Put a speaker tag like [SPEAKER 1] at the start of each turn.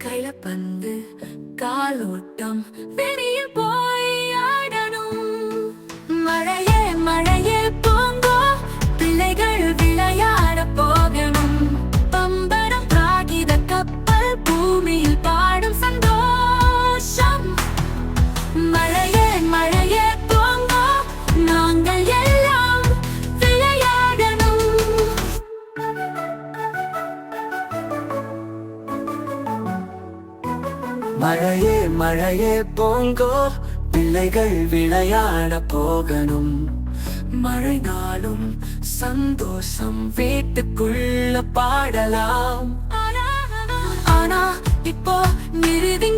[SPEAKER 1] கையில பந்து காலோட்டம் வெளியே போய் ஆடணும். மழையே மழையே போங்கோ, பிள்ளைகள் விளையாட போகணும். பம்பரம் காகித கப்பல் பூமியில் பாடும் சந்தோஷம். மழையே மழையே போங்கோ, நாங்கள் எல்லாம் விளையாடணும். மழையே மழையே போங்கோ, பிள்ளைகள் விளையாட போகணும். மழை நாளும் சந்தோஷம், வீட்டுக்குள்ள பாடலாம். ஆனா இப்போ நிறுதிங்க.